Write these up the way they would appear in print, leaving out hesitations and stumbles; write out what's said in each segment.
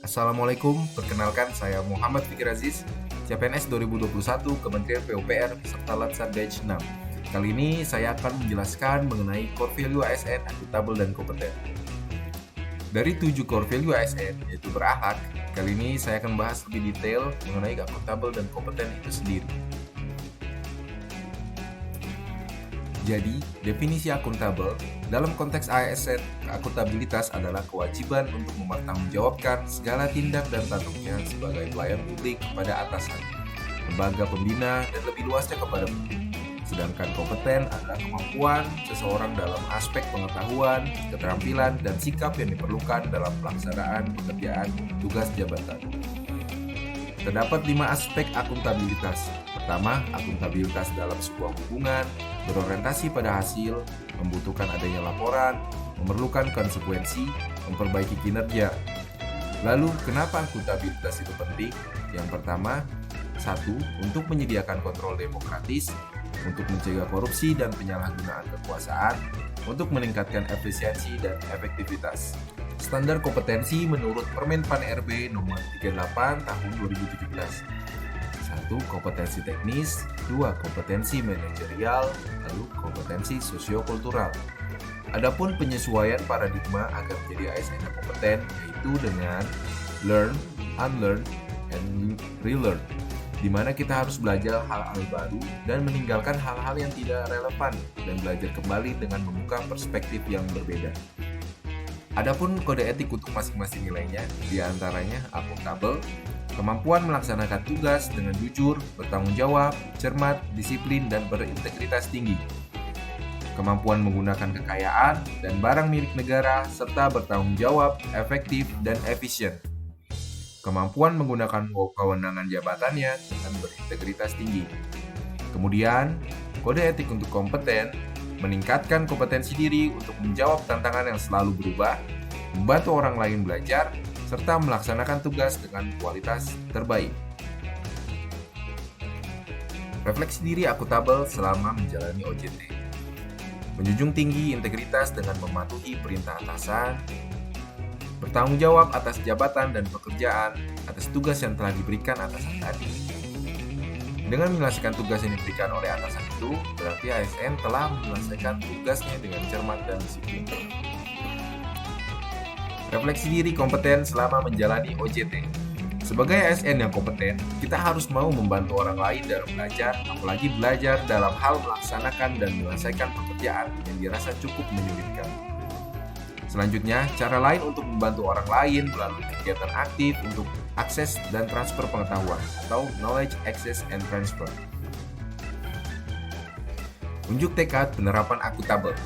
Assalamualaikum, perkenalkan saya Muhammad Fikir Aziz, CPNS 2021 Kementerian PUPR serta Latsar Batch 6. Kali ini saya akan menjelaskan mengenai core value ASN, akuntabel dan kompeten. Dari 7 core value ASN, yaitu berakhlak, kali ini saya akan bahas lebih detail mengenai akuntabel dan kompeten itu sendiri. Jadi, definisi akuntabel dalam konteks ASN, akuntabilitas adalah kewajiban untuk mempertanggungjawabkan segala tindak dan tanduknya sebagai pelayan publik kepada atasan, lembaga pembina, dan lebih luasnya kepada publik. Sedangkan kompeten adalah kemampuan seseorang dalam aspek pengetahuan, keterampilan, dan sikap yang diperlukan dalam pelaksanaan pekerjaan tugas jabatan. Terdapat 5 aspek akuntabilitas. Pertama, akuntabilitas dalam sebuah hubungan, berorientasi pada hasil, membutuhkan adanya laporan, memerlukan konsekuensi, memperbaiki kinerja. Lalu, kenapa akuntabilitas itu penting? Yang pertama, 1. Untuk menyediakan kontrol demokratis, untuk mencegah korupsi dan penyalahgunaan kekuasaan, untuk meningkatkan efisiensi dan efektivitas. Standar kompetensi menurut Permen Pan RB nomor 38 tahun 2017. 1. Kompetensi teknis, 2. Kompetensi manajerial, lalu kompetensi sosiokultural. Adapun penyesuaian paradigma agar menjadi ASN yang kompeten yaitu dengan learn, unlearn, and relearn, di mana kita harus belajar hal-hal baru dan meninggalkan hal-hal yang tidak relevan dan belajar kembali dengan membuka perspektif yang berbeda. Adapun kode etik untuk masing-masing nilainya, diantaranya akuntabel, kemampuan melaksanakan tugas dengan jujur, bertanggung jawab, cermat, disiplin, dan berintegritas tinggi. Kemampuan menggunakan kekayaan dan barang milik negara, serta bertanggung jawab, efektif, dan efisien. Kemampuan menggunakan kewenangan jabatannya dengan berintegritas tinggi. Kemudian, kode etik untuk kompeten, meningkatkan kompetensi diri untuk menjawab tantangan yang selalu berubah, membantu orang lain belajar, serta melaksanakan tugas dengan kualitas terbaik. Refleksi diri akuntabel selama menjalani OJT. Menjunjung tinggi integritas dengan mematuhi perintah atasan, bertanggung jawab atas jabatan dan pekerjaan atas tugas yang telah diberikan atasan tadi. Dengan menyelesaikan tugas yang diberikan oleh atasan itu, berarti ASN telah menyelesaikan tugasnya dengan cermat dan disiplin. Refleksi diri kompeten selama menjalani OJT. Sebagai ASN yang kompeten, kita harus mau membantu orang lain dalam belajar, apalagi belajar dalam hal melaksanakan dan menyelesaikan pekerjaan yang dirasa cukup menyulitkan. Selanjutnya, cara lain untuk membantu orang lain melalui kegiatan aktif untuk akses dan transfer pengetahuan atau knowledge access and transfer. Unjuk tekad penerapan akuntabel.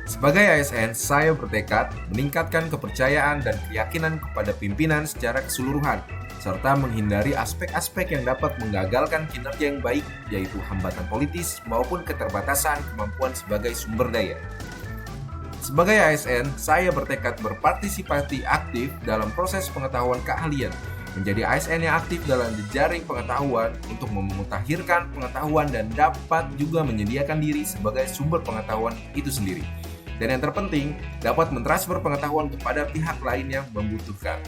Sebagai ASN, saya bertekad meningkatkan kepercayaan dan keyakinan kepada pimpinan secara keseluruhan, serta menghindari aspek-aspek yang dapat menggagalkan kinerja yang baik, yaitu hambatan politis maupun keterbatasan kemampuan sebagai sumber daya. Sebagai ASN, saya bertekad berpartisipasi aktif dalam proses pengetahuan keahlian, menjadi ASN yang aktif dalam jejaring pengetahuan untuk memutakhirkan pengetahuan dan dapat juga menyediakan diri sebagai sumber pengetahuan itu sendiri. Dan yang terpenting, dapat mentransfer pengetahuan kepada pihak lain yang membutuhkan.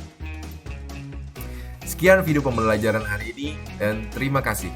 Sekian video pembelajaran hari ini dan terima kasih.